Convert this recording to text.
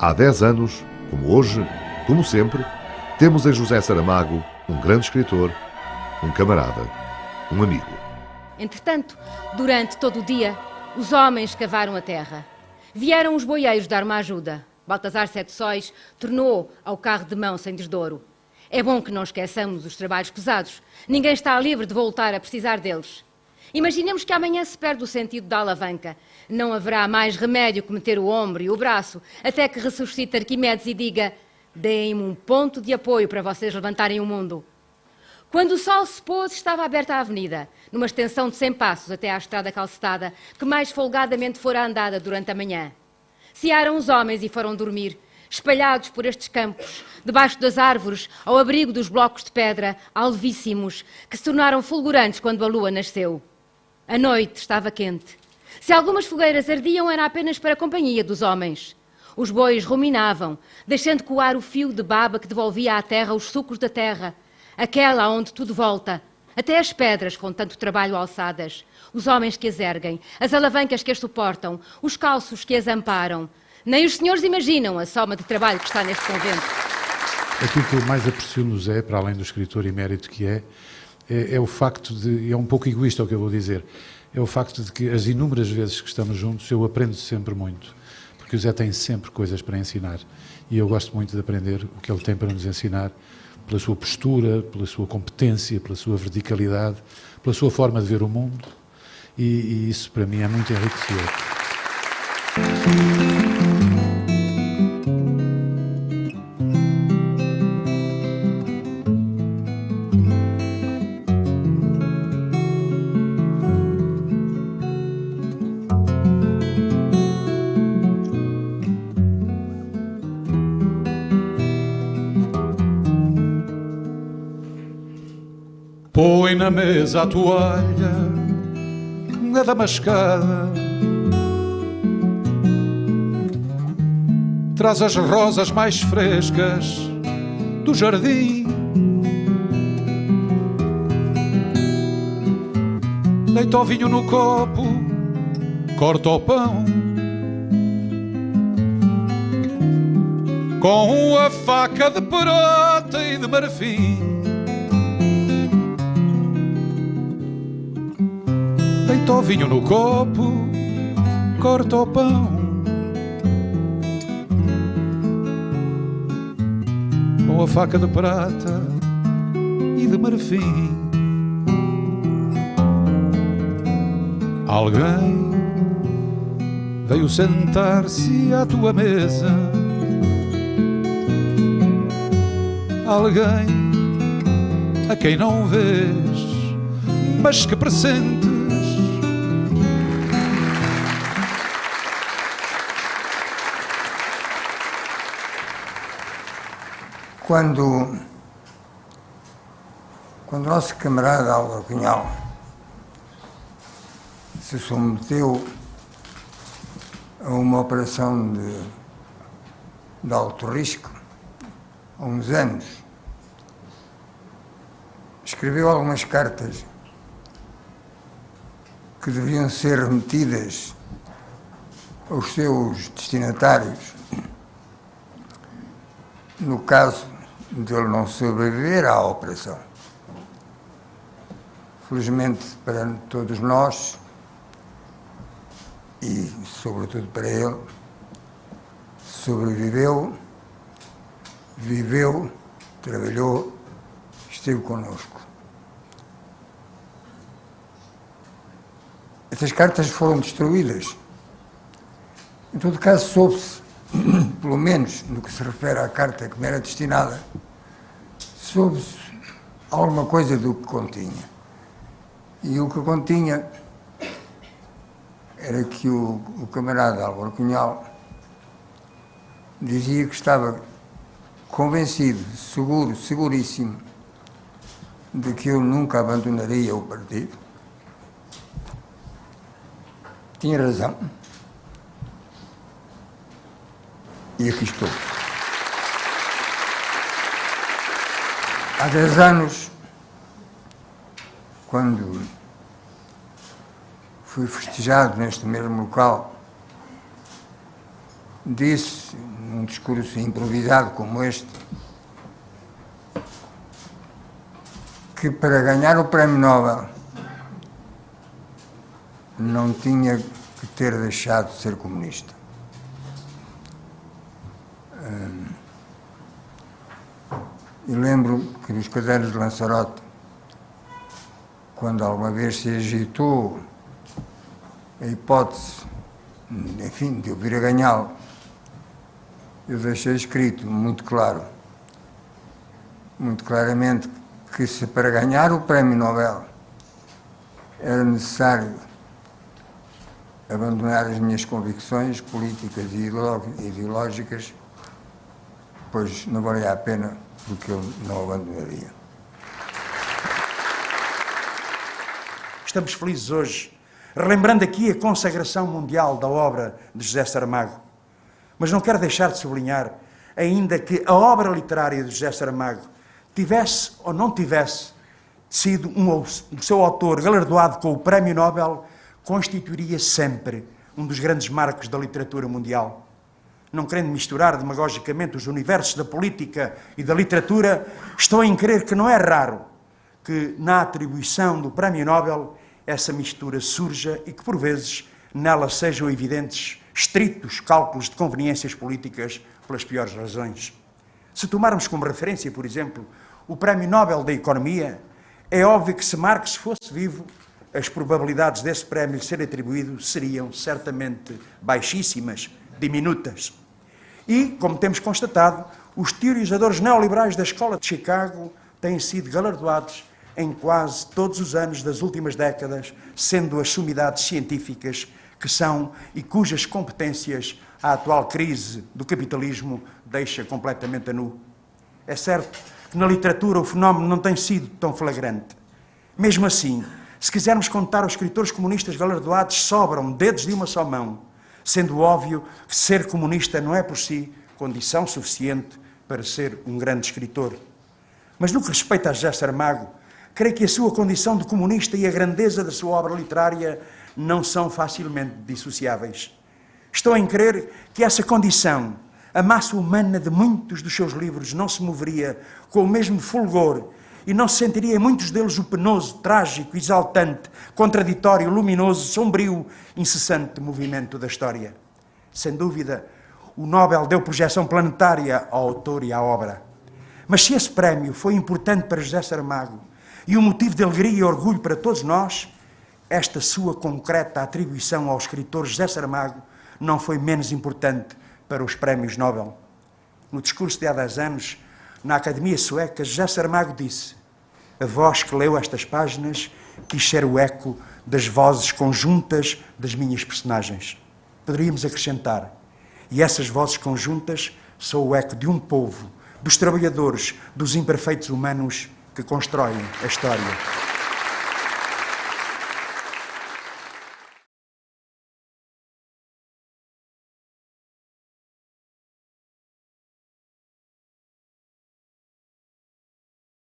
Há 10 anos, como hoje, como sempre, temos em José Saramago um grande escritor, um camarada, um amigo. Entretanto, durante todo o dia, os homens cavaram a terra. Vieram os boieiros dar uma ajuda. Baltazar Sete Sóis tornou ao carro de mão sem desdouro. É bom que não esqueçamos os trabalhos pesados. Ninguém está livre de voltar a precisar deles. Imaginemos que amanhã se perde o sentido da alavanca. Não haverá mais remédio que meter o ombro e o braço, até que ressuscite Arquimedes e diga: deem-me um ponto de apoio para vocês levantarem o mundo. Quando o sol se pôs, estava aberta a avenida, numa extensão de 100 passos até à estrada calcetada, que mais folgadamente fora andada durante a manhã. Cearam os homens e foram dormir, espalhados por estes campos, debaixo das árvores, ao abrigo dos blocos de pedra, alvíssimos, que se tornaram fulgurantes quando a lua nasceu. A noite estava quente. Se algumas fogueiras ardiam, era apenas para a companhia dos homens. Os bois ruminavam, deixando coar o fio de baba que devolvia à terra os sucos da terra, aquela onde tudo volta, até as pedras com tanto trabalho alçadas, os homens que as erguem, as alavancas que as suportam, os calços que as amparam. Nem os senhores imaginam a soma de trabalho que está neste convento. Aquilo que eu mais aprecio no Zé, para além do escritor emérito que é o facto de, é um pouco egoísta o que eu vou dizer, é o facto de que as inúmeras vezes que estamos juntos eu aprendo sempre muito, porque o Zé tem sempre coisas para ensinar e eu gosto muito de aprender o que ele tem para nos ensinar, pela sua postura, pela sua competência, pela sua verticalidade, pela sua forma de ver o mundo e isso para mim é muito enriquecedor. Põe na mesa a toalha, a damascada, traz as rosas mais frescas do jardim, deita o vinho no copo, corta o pão, com a faca de prata e de marfim. Deita o vinho no copo, corta o pão, com a faca de prata e de marfim. Alguém veio sentar-se à tua mesa, alguém a quem não vês, mas que pressentes. Quando o nosso camarada Álvaro Cunhal se submeteu a uma operação de alto risco, há uns anos, escreveu algumas cartas que deviam ser remetidas aos seus destinatários, no caso de ele não sobreviver à operação. Felizmente para todos nós, e sobretudo para ele, sobreviveu, viveu, trabalhou, esteve connosco. Essas cartas foram destruídas. Em todo caso, soube-se, pelo menos no que se refere à carta que me era destinada, soube-se alguma coisa do que continha. E o que continha era que o camarada Álvaro Cunhal dizia que estava convencido, seguro, seguríssimo, de que eu nunca abandonaria o partido. Tinha razão. E aqui estou. Há 10 anos, quando fui festejado neste mesmo local, disse num discurso improvisado como este, que para ganhar o Prémio Nobel não tinha que ter deixado de ser comunista. E lembro que nos cadernos de Lanzarote, quando alguma vez se agitou a hipótese, enfim, de eu vir a ganhá-lo, eu deixei escrito muito claro, muito claramente, que se para ganhar o Prémio Nobel era necessário abandonar as minhas convicções políticas e ideológicas, pois não valia a pena, porque eu não abandonaria. Estamos felizes hoje, relembrando aqui a consagração mundial da obra de José Saramago. Mas não quero deixar de sublinhar ainda que a obra literária de José Saramago tivesse ou não tivesse sido o seu autor galardoado com o Prémio Nobel, constituiria sempre um dos grandes marcos da literatura mundial. Não querendo misturar demagogicamente os universos da política e da literatura, estou em crer que não é raro que na atribuição do Prémio Nobel essa mistura surja e que por vezes nela sejam evidentes estritos cálculos de conveniências políticas pelas piores razões. Se tomarmos como referência, por exemplo, o Prémio Nobel da Economia, é óbvio que se Marx fosse vivo, as probabilidades desse prémio lhe ser atribuído seriam certamente baixíssimas, diminutas. E, como temos constatado, os teorizadores neoliberais da Escola de Chicago têm sido galardoados em quase todos os anos das últimas décadas, sendo as sumidades científicas que são e cujas competências a atual crise do capitalismo deixa completamente a nu. É certo que na literatura o fenómeno não tem sido tão flagrante. Mesmo assim, se quisermos contar os escritores comunistas galardoados, sobram dedos de uma só mão, sendo óbvio que ser comunista não é por si condição suficiente para ser um grande escritor. Mas no que respeita a José Saramago, creio que a sua condição de comunista e a grandeza da sua obra literária não são facilmente dissociáveis. Estou em crer que essa condição, a massa humana de muitos dos seus livros não se moveria com o mesmo fulgor e não se sentiria em muitos deles o penoso, trágico, exaltante, contraditório, luminoso, sombrio, incessante movimento da história. Sem dúvida, o Nobel deu projeção planetária ao autor e à obra. Mas se esse prémio foi importante para José Saramago e um motivo de alegria e orgulho para todos nós, esta sua concreta atribuição ao escritor José Saramago não foi menos importante para os prémios Nobel. No discurso de há 10 anos, na Academia Sueca, José Saramago disse: a voz que leu estas páginas quis ser o eco das vozes conjuntas das minhas personagens. Poderíamos acrescentar: e essas vozes conjuntas são o eco de um povo, dos trabalhadores, dos imperfeitos humanos que constroem a história.